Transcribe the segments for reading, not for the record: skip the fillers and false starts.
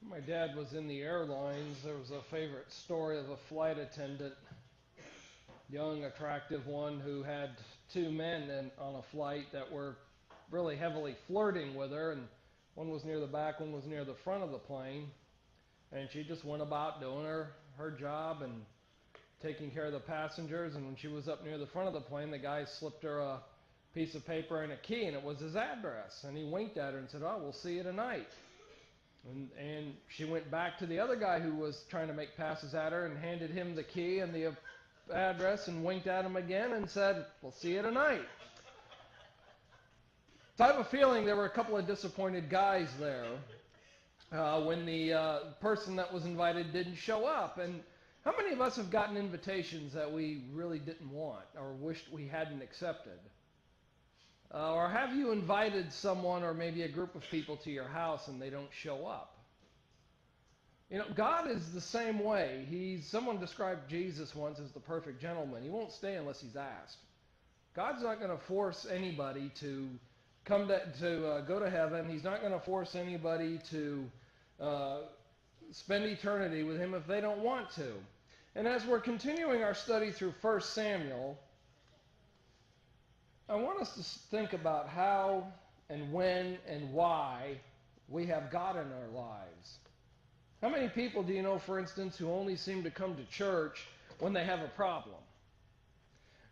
My dad was in the airlines. There was a favorite story of a flight attendant, young, attractive one, who had two men on a flight that were really heavily flirting with her, and one was near the back, one was near the front of the plane, and she just went about doing her job and taking care of the passengers. And when she was up near the front of the plane, the guy slipped her a piece of paper and a key, and it was his address, and he winked at her and said, "Oh, we'll see you tonight." And she went back to the other guy who was trying to make passes at her and handed him the key and the address and winked at him again and said, "We'll see you tonight." So I have a feeling there were a couple of disappointed guys there when the person that was invited didn't show up. And how many of us have gotten invitations that we really didn't want or wished we hadn't accepted? Or have you invited someone or maybe a group of people to your house and they don't show up? You know, God is the same way. Someone described Jesus once as the perfect gentleman. He won't stay unless he's asked. God's not going to force anybody to come to go to heaven. He's not going to force anybody to spend eternity with him if they don't want to. And as we're continuing our study through 1 Samuel, I want us to think about how and when and why we have God in our lives. How many people do you know, for instance, who only seem to come to church when they have a problem?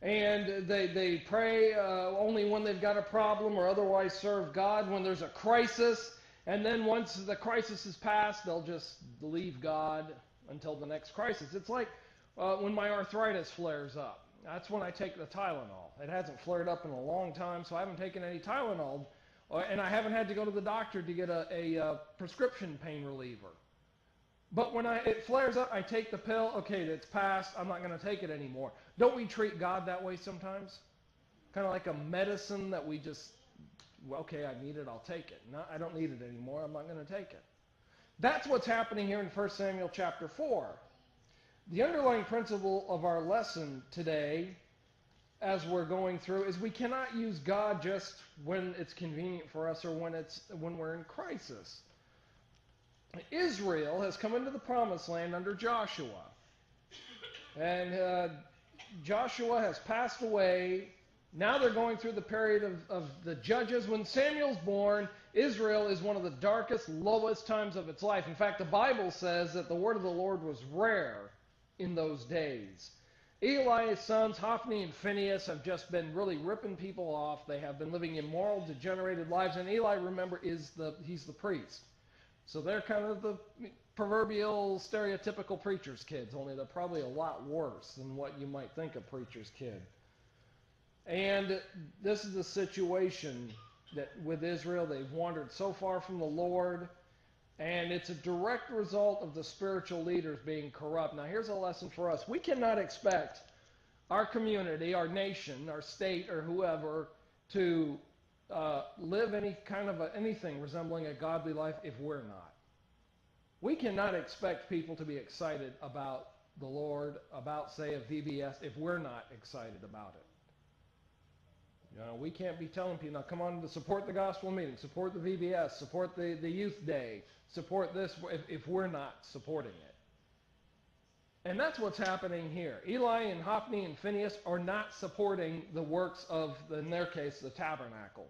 And they pray only when they've got a problem, or otherwise serve God when there's a crisis. And then once the crisis is passed, they'll just leave God until the next crisis. It's like when my arthritis flares up. That's when I take the Tylenol. It hasn't flared up in a long time, so I haven't taken any Tylenol. And I haven't had to go to the doctor to get a prescription pain reliever. But when it flares up, I take the pill. Okay, it's passed. I'm not going to take it anymore. Don't we treat God that way sometimes? Kind of like a medicine that we just, well, okay, I need it, I'll take it. No, I don't need it anymore. I'm not going to take it. That's what's happening here in 1 Samuel chapter 4. The underlying principle of our lesson today, as we're going through, is we cannot use God just when it's convenient for us or when we're in crisis. Israel has come into the promised land under Joshua. And Joshua has passed away. Now they're going through the period of the judges. When Samuel's born, Israel is one of the darkest, lowest times of its life. In fact, the Bible says that the word of the Lord was rare in those days. Eli's sons, Hophni and Phinehas, have just been really ripping people off. They have been living immoral, degenerated lives. And Eli, remember, he's the priest. So they're kind of the proverbial stereotypical preacher's kids, only they're probably a lot worse than what you might think a preacher's kid. And this is the situation that with Israel, they've wandered so far from the Lord, and it's a direct result of the spiritual leaders being corrupt. Now here's a lesson for us. We cannot expect our community, our nation, our state, or whoever to live anything resembling a godly life if we're not. We cannot expect people to be excited about the Lord, about, say, a VBS, if we're not excited about it. You know, we can't be telling people, now come on to support the gospel meeting, support the VBS, support the youth day, support this, if we're not supporting it. And that's what's happening here. Eli and Hophni and Phinehas are not supporting the works of, in their case, the tabernacle.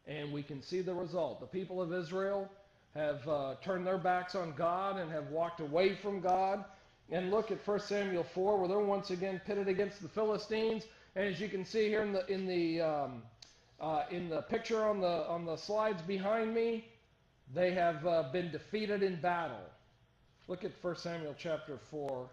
And we can see the result. The people of Israel have turned their backs on God and have walked away from God. And look at 1 Samuel 4, where they're once again pitted against the Philistines. And as you can see here in the picture on the slides behind me, they have been defeated in battle. Look at 1 Samuel chapter 4.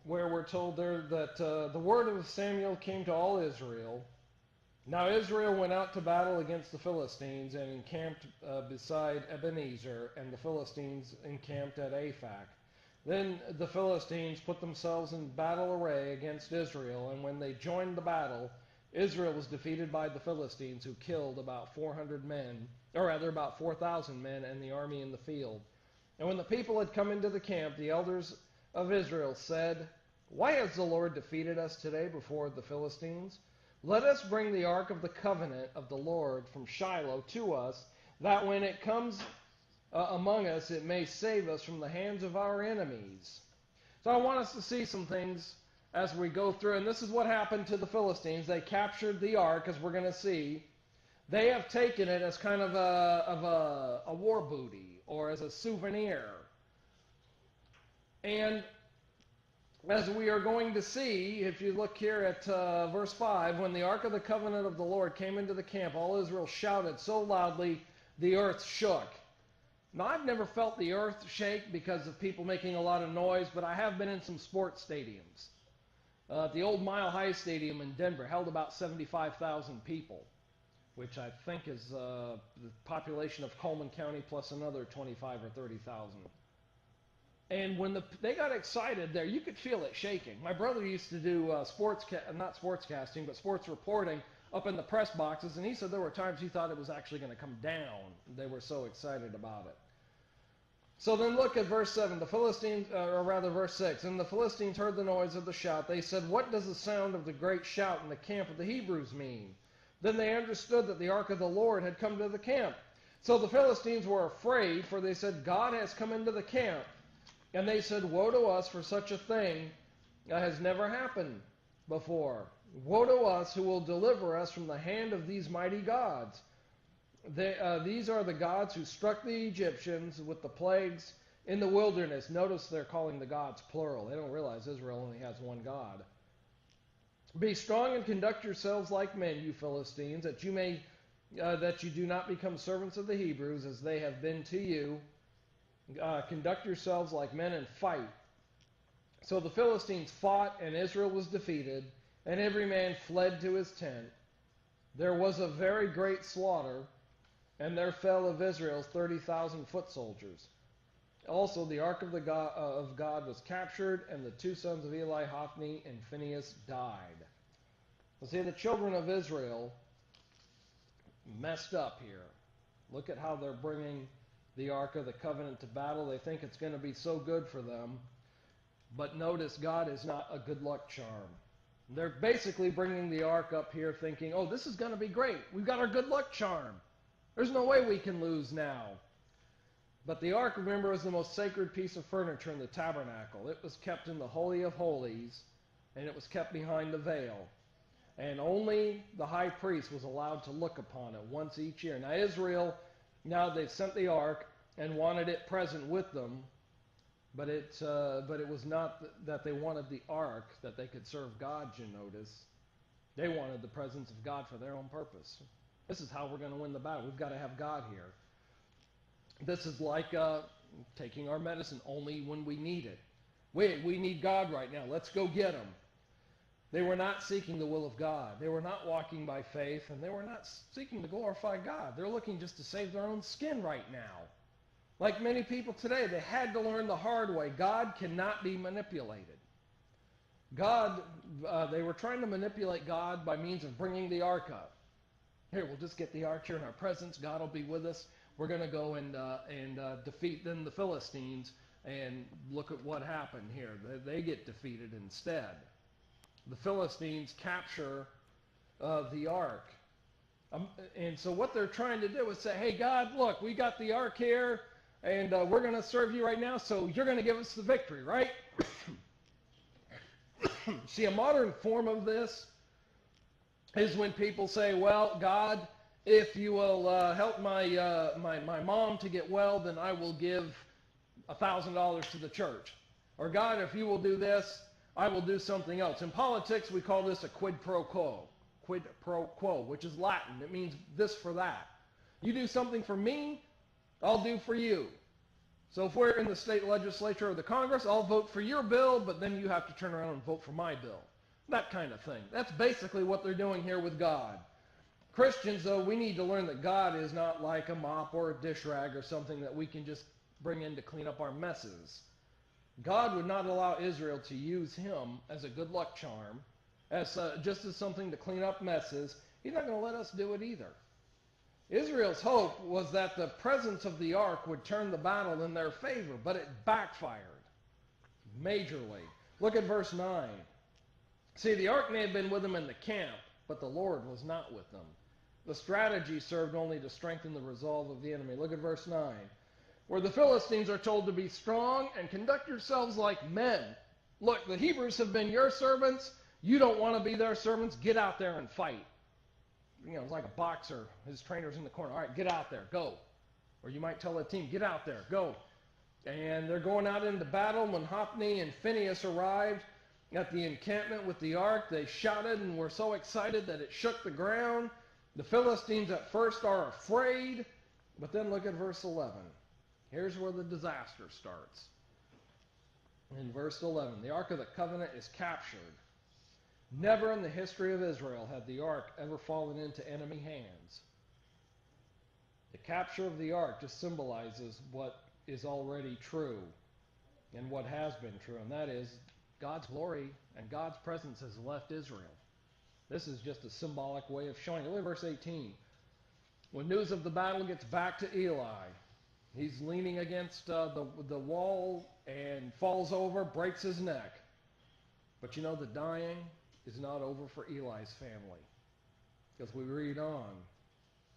Where we're told there that the word of Samuel came to all Israel. Now Israel went out to battle against the Philistines and encamped beside Ebenezer, and the Philistines encamped at Aphek. Then the Philistines put themselves in battle array against Israel, and when they joined the battle, Israel was defeated by the Philistines, who killed about 400 men, or rather about 4,000 men, and the army in the field. And when the people had come into the camp, the elders of Israel said, Why has the Lord defeated us today before the Philistines? Let us bring the ark of the covenant of the Lord from Shiloh to us, that when it comes among us, it may save us from the hands of our enemies. So I want us to see some things as we go through, and this is what happened to the Philistines. They captured the ark, as we're going to see. They have taken it as kind of a war booty or as a souvenir. And as we are going to see, if you look here at verse 5, when the ark of the covenant of the Lord came into the camp, all Israel shouted so loudly the earth shook. Now, I've never felt the earth shake because of people making a lot of noise, but I have been in some sports stadiums. The old Mile High Stadium in Denver held about 75,000 people, which I think is the population of Coleman County plus another 25 or 30,000. And when they got excited there, you could feel it shaking. My brother used to do not sportscasting, but sports reporting up in the press boxes, and he said there were times he thought it was actually going to come down. They were so excited about it. So then look at verse 7. The Philistines, or rather verse 6. And the Philistines heard the noise of the shout. They said, "What does the sound of the great shout in the camp of the Hebrews mean?" Then they understood that the ark of the Lord had come to the camp. So the Philistines were afraid, for they said, "God has come into the camp." And they said, "Woe to us, for such a thing has never happened before. Woe to us, who will deliver us from the hand of these mighty gods? These are the gods who struck the Egyptians with the plagues in the wilderness." Notice they're calling the gods plural. They don't realize Israel only has one God. "Be strong and conduct yourselves like men, you Philistines, that you do not become servants of the Hebrews, as they have been to you. Conduct yourselves like men and fight." So the Philistines fought, and Israel was defeated, and every man fled to his tent. There was a very great slaughter, and there fell of Israel 30,000 foot soldiers. Also the ark of God was captured, and the two sons of Eli, Hophni and Phinehas, died. So see, the children of Israel messed up here. Look at how they're bringing the ark of the covenant to battle. They think it's going to be so good for them. But notice, God is not a good luck charm. They're basically bringing the ark up here thinking, "Oh, this is going to be great. We've got our good luck charm. There's no way we can lose now." But the ark, remember, was the most sacred piece of furniture in the tabernacle. It was kept in the Holy of Holies, and it was kept behind the veil. And only the high priest was allowed to look upon it once each year. Now Israel, now they've sent the ark and wanted it present with them, but it was not that they wanted the ark that they could serve God, you notice. They wanted the presence of God for their own purpose. This is how we're going to win the battle. We've got to have God here. This is like taking our medicine only when we need it. We need God right now. Let's go get him. They were not seeking the will of God. They were not walking by faith, and they were not seeking to glorify God. They're looking just to save their own skin right now. Like many people today, they had to learn the hard way. God cannot be manipulated. They were trying to manipulate God by means of bringing the ark up. Here, we'll just get the ark here in our presence. God will be with us. We're going to go and defeat then the Philistines, and look at what happened here. They get defeated instead. The Philistines capture the ark. And so what they're trying to do is say, "Hey, God, look, we got the ark here, and we're going to serve you right now, so you're going to give us the victory, right?" See, a modern form of this is when people say, "Well, God, if you will help my mom to get well, then I will give $1,000 to the church." Or, "God, if you will do this, I will do something else." In politics, we call this a quid pro quo. Quid pro quo, which is Latin. It means this for that. You do something for me, I'll do for you. So if we're in the state legislature or the Congress, I'll vote for your bill, but then you have to turn around and vote for my bill. That kind of thing. That's basically what they're doing here with God. Christians, though, we need to learn that God is not like a mop or a dish rag or something that we can just bring in to clean up our messes. God would not allow Israel to use him as a good luck charm, just as something to clean up messes. He's not going to let us do it either. Israel's hope was that the presence of the ark would turn the battle in their favor, but it backfired majorly. Look at verse 9. See, the ark may have been with them in the camp, but the Lord was not with them. The strategy served only to strengthen the resolve of the enemy. Look at verse 9. Where the Philistines are told to be strong and conduct yourselves like men. Look, the Hebrews have been your servants. You don't want to be their servants. Get out there and fight. You know, it's like a boxer. His trainer's in the corner. All right, get out there. Go. Or you might tell the team, get out there. Go. And they're going out into battle. When Hophni and Phinehas arrived at the encampment with the ark, they shouted and were so excited that it shook the ground. The Philistines at first are afraid. But then look at verse 11. Here's where the disaster starts. In verse 11, the Ark of the Covenant is captured. Never in the history of Israel had the Ark ever fallen into enemy hands. The capture of the Ark just symbolizes what is already true and what has been true, and that is God's glory and God's presence has left Israel. This is just a symbolic way of showing it. Look at verse 18. When news of the battle gets back to Eli, he's leaning against the wall and falls over, breaks his neck. But you know, the dying is not over for Eli's family. Because we read on.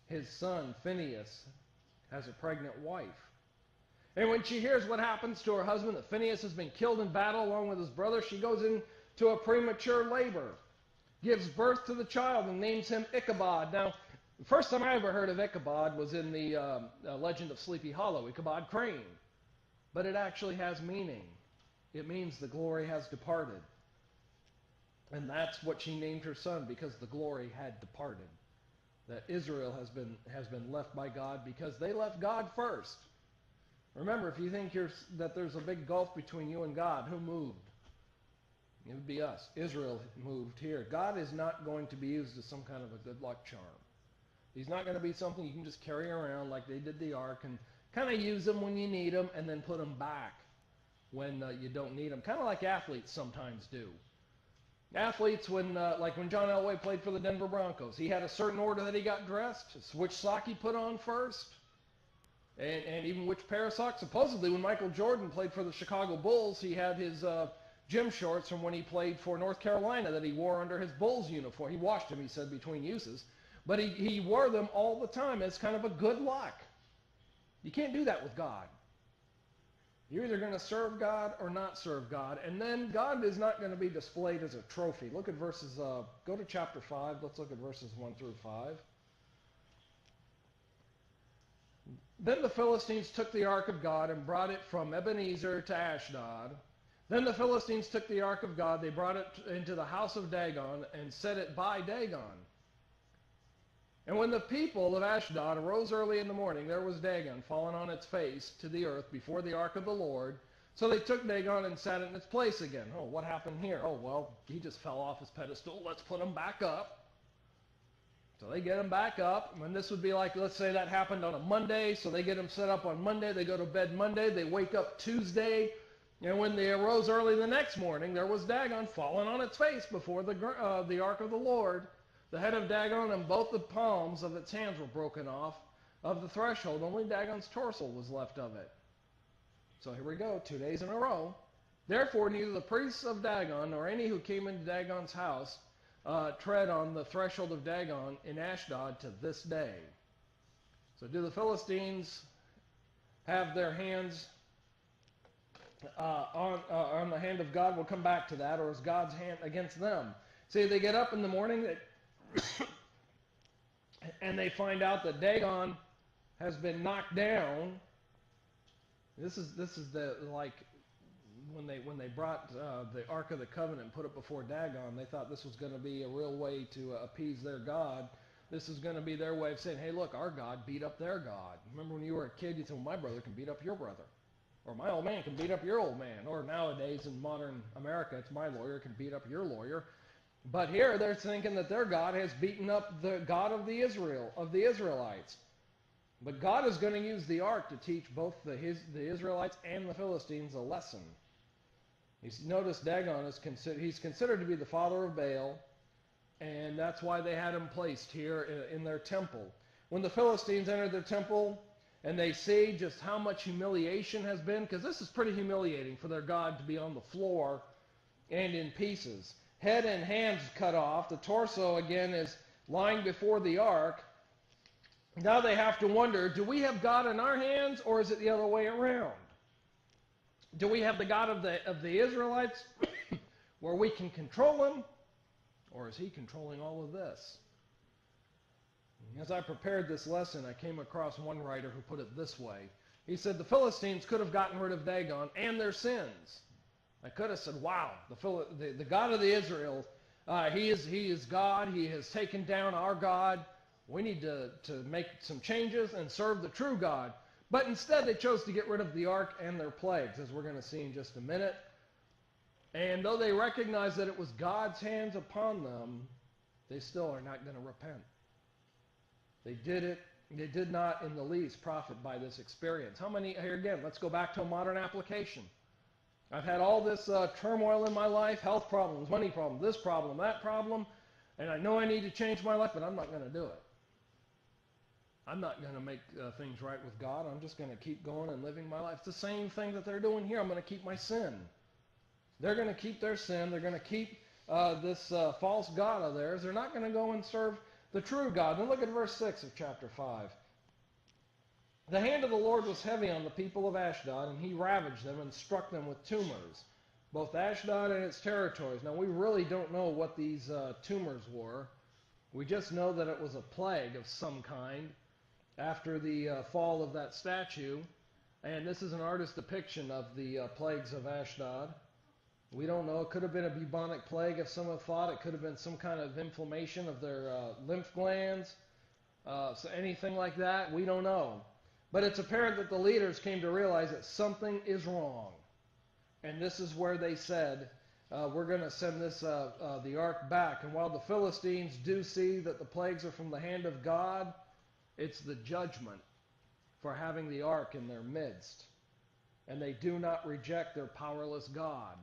His son, Phinehas, has a pregnant wife. And when she hears what happens to her husband, that Phinehas has been killed in battle along with his brother, she goes into a premature labor, gives birth to the child, and names him Ichabod. Now, the first time I ever heard of Ichabod was in the Legend of Sleepy Hollow, Ichabod Crane. But it actually has meaning. It means the glory has departed. And that's what she named her son, because the glory had departed. That Israel has been left by God because they left God first. Remember, if you think that there's a big gulf between you and God, who moved? It would be us. Israel moved here. God is not going to be used as some kind of a good luck charm. He's not going to be something you can just carry around like they did the ark and kind of use them when you need them and then put them back when you don't need them. Kind of like athletes sometimes do. Athletes, like when John Elway played for the Denver Broncos, he had a certain order that he got dressed, which sock he put on first, and even which pair of socks. Supposedly, when Michael Jordan played for the Chicago Bulls, he had his gym shorts from when he played for North Carolina that he wore under his Bulls uniform. He washed them, he said, between uses. But he wore them all the time as kind of a good luck. You can't do that with God. You're either going to serve God or not serve God. And then God is not going to be displayed as a trophy. Look at verses, go to chapter 5. Let's look at verses 1 through 5. Then the Philistines took the ark of God and brought it from Ebenezer to Ashdod. Then the Philistines took the ark of God. They brought it into the house of Dagon and set it by Dagon. And when the people of Ashdod arose early in the morning, there was Dagon fallen on its face to the earth before the ark of the Lord. So they took Dagon and sat it in its place again. Oh, what happened here? Oh, well, he just fell off his pedestal. Let's put him back up. So they get him back up. And this would be like, let's say that happened on a Monday. So they get him set up on Monday. They go to bed Monday. They wake up Tuesday. And when they arose early the next morning, there was Dagon fallen on its face before the ark of the Lord. The head of Dagon and both the palms of its hands were broken off of the threshold. Only Dagon's torso was left of it. So here we go, 2 days in a row. Therefore, neither the priests of Dagon nor any who came into Dagon's house tread on the threshold of Dagon in Ashdod to this day. So do the Philistines have their hands on the hand of God? We'll come back to that. Or is God's hand against them? See, they get up in the morning and they find out that Dagon has been knocked down. This is the like when they brought the Ark of the Covenant and put it before Dagon. They thought this was going to be a real way to appease their God. This is going to be their way of saying, hey, look, our God beat up their God. Remember when you were a kid, you said, well, my brother can beat up your brother. Or my old man can beat up your old man. Or nowadays in modern America, it's my lawyer can beat up your lawyer. But here they're thinking that their God has beaten up the God of the Israelites. But God is going to use the ark to teach both the Israelites and the Philistines a lesson. Notice Dagon is he's considered to be the father of Baal, and that's why they had him placed here in their temple. When the Philistines entered their temple and they see just how much humiliation has been, because this is pretty humiliating for their God to be on the floor and in pieces. Head and hands cut off. The torso, again, is lying before the ark. Now they have to wonder, do we have God in our hands, or is it the other way around? Do we have the God of the Israelites where we can control him, or is he controlling all of this? As I prepared this lesson, I came across one writer who put it this way. He said the Philistines could have gotten rid of Dagon and their sins. I could have said, wow, the God of the Israel, he is God. He has taken down our God. We need to make some changes and serve the true God. But instead they chose to get rid of the ark and their plagues, as we're going to see in just a minute. And though they recognized that it was God's hands upon them, they still are not going to repent. They did not in the least profit by this experience. How many, here again, let's go back to a modern application. I've had all this turmoil in my life, health problems, money problems, this problem, that problem, and I know I need to change my life, but I'm not going to do it. I'm not going to make things right with God. I'm just going to keep going and living my life. It's the same thing that they're doing here. I'm going to keep my sin. They're going to keep their sin. They're going to keep this false god of theirs. They're not going to go and serve the true God. And look at verse 6 of chapter 5. The hand of the Lord was heavy on the people of Ashdod, and he ravaged them and struck them with tumors, both Ashdod and its territories. Now, we really don't know what these tumors were. We just know that it was a plague of some kind after the fall of that statue. And this is an artist's depiction of the plagues of Ashdod. We don't know. It could have been a bubonic plague, if some have thought. It could have been some kind of inflammation of their lymph glands. So anything like that, we don't know. But it's apparent that the leaders came to realize that something is wrong. And this is where they said, we're going to send the ark back. And while the Philistines do see that the plagues are from the hand of God, it's the judgment for having the ark in their midst. And they do not reject their powerless God.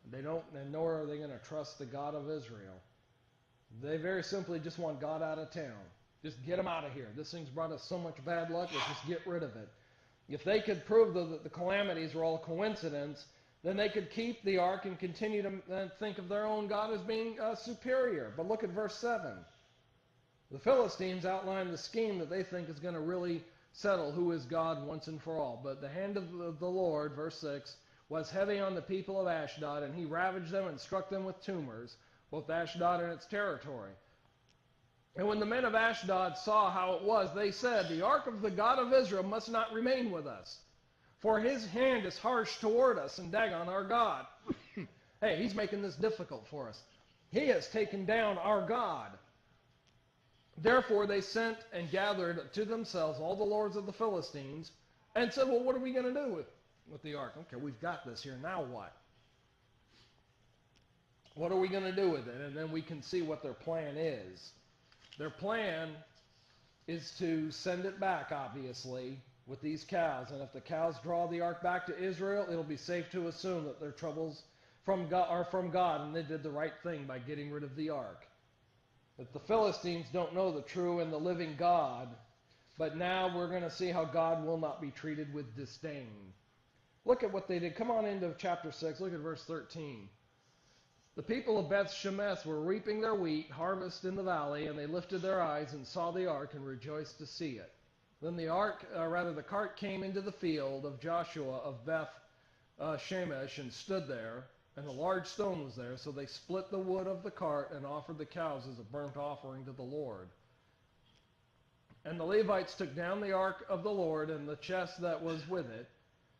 They don't, and nor are they going to trust the God of Israel. They very simply just want God out of town. Just get him out of here. This thing's brought us so much bad luck, let's just get rid of it. If they could prove that the calamities were all coincidence, then they could keep the ark and continue to think of their own God as being superior. But look at verse 7. The Philistines outline the scheme that they think is going to really settle who is God once and for all. But the hand of the Lord, verse 6, was heavy on the people of Ashdod, and he ravaged them and struck them with tumors, both Ashdod and its territory. And when the men of Ashdod saw how it was, they said, the ark of the God of Israel must not remain with us, for his hand is harsh toward us, and Dagon our God. Hey, he's making this difficult for us. He has taken down our God. Therefore they sent and gathered to themselves all the lords of the Philistines, and said, well, what are we going to do with the ark? Okay, we've got this here. Now what? What are we going to do with it? And then we can see what their plan is. Their plan is to send it back, obviously, with these cows. And if the cows draw the ark back to Israel, it'll be safe to assume that their troubles are from God, and they did the right thing by getting rid of the ark. But the Philistines don't know the true and the living God. But now we're going to see how God will not be treated with disdain. Look at what they did. Come on into chapter 6. Look at verse 13. The people of Beth Shemesh were reaping their wheat, harvest in the valley, and they lifted their eyes and saw the ark and rejoiced to see it. Then the cart came into the field of Joshua of Beth Shemesh and stood there, and a large stone was there. So they split the wood of the cart and offered the cows as a burnt offering to the Lord. And the Levites took down the ark of the Lord and the chest that was with it,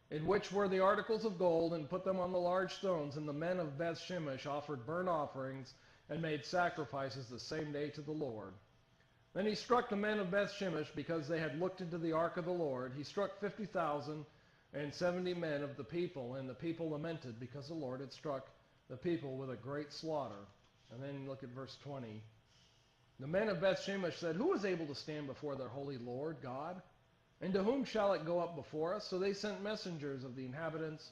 in which were the articles of gold, and put them on the large stones. And the men of Beth Shemesh offered burnt offerings and made sacrifices the same day to the Lord. Then he struck the men of Beth Shemesh because they had looked into the ark of the Lord. He struck 50,070 men of the people, and the people lamented because the Lord had struck the people with a great slaughter. And then look at verse 20. The men of Beth Shemesh said, who is able to stand before their holy Lord God? And to whom shall it go up before us? So they sent messengers of the inhabitants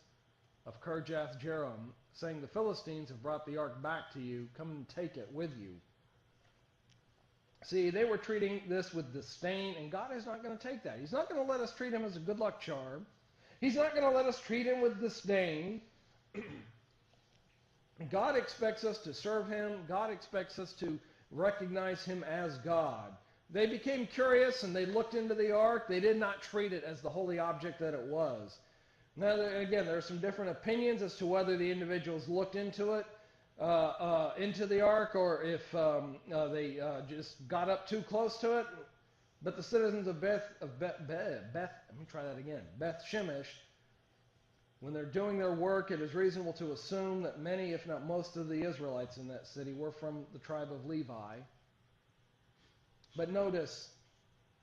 of Kirjath Jearim, saying, the Philistines have brought the ark back to you. Come and take it with you. See, they were treating this with disdain, and God is not going to take that. He's not going to let us treat him as a good luck charm. He's not going to let us treat him with disdain. God expects us to serve him. God expects us to recognize him as God. They became curious and they looked into the ark. They did not treat it as the holy object that it was. Now, again, there are some different opinions as to whether the individuals looked into it, into the ark, or if they just got up too close to it. But the citizens of Beth Shemesh, when they're doing their work, it is reasonable to assume that many, if not most, of the Israelites in that city were from the tribe of Levi. But notice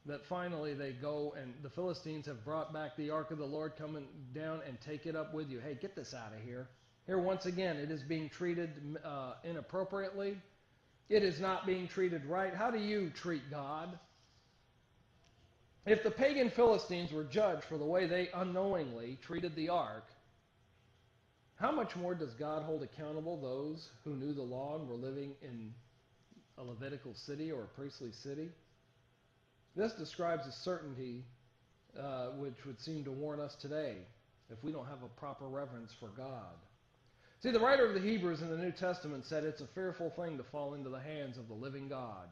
that finally they go, and the Philistines have brought back the ark of the Lord, coming down and take it up with you. Hey, get this out of here. Here, once again, it is being treated inappropriately. It is not being treated right. How do you treat God? If the pagan Philistines were judged for the way they unknowingly treated the ark, how much more does God hold accountable those who knew the law and were living in a Levitical city or a priestly city? This describes a certainty which would seem to warn us today if we don't have a proper reverence for God. See, the writer of the Hebrews in the New Testament said it's a fearful thing to fall into the hands of the living God.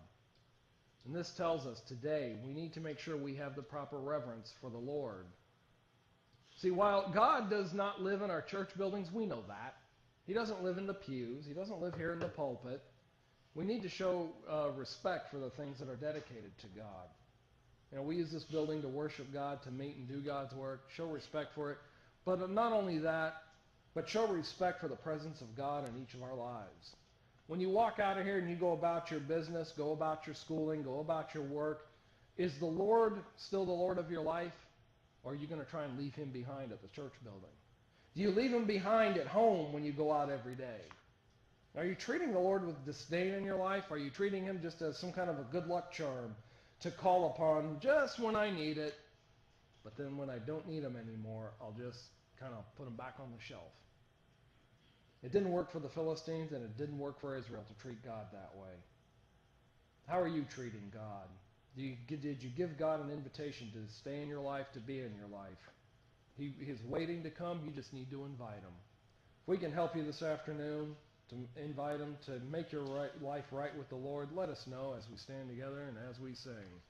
And this tells us today we need to make sure we have the proper reverence for the Lord. See, while God does not live in our church buildings, we know that. He doesn't live in the pews. He doesn't live here in the pulpit. We need to show respect for the things that are dedicated to God. You know, we use this building to worship God, to meet and do God's work, show respect for it. But not only that, but show respect for the presence of God in each of our lives. When you walk out of here and you go about your business, go about your schooling, go about your work, is the Lord still the Lord of your life? Or are you going to try and leave him behind at the church building? Do you leave him behind at home when you go out every day? Are you treating the Lord with disdain in your life? Are you treating him just as some kind of a good luck charm to call upon just when I need it, but then when I don't need him anymore, I'll just kind of put him back on the shelf? It didn't work for the Philistines, and it didn't work for Israel to treat God that way. How are you treating God? Did you give God an invitation to stay in your life, to be in your life? He's waiting to come. You just need to invite him. If we can help you this afternoon to invite him to make your life right with the Lord, let us know as we stand together and as we sing.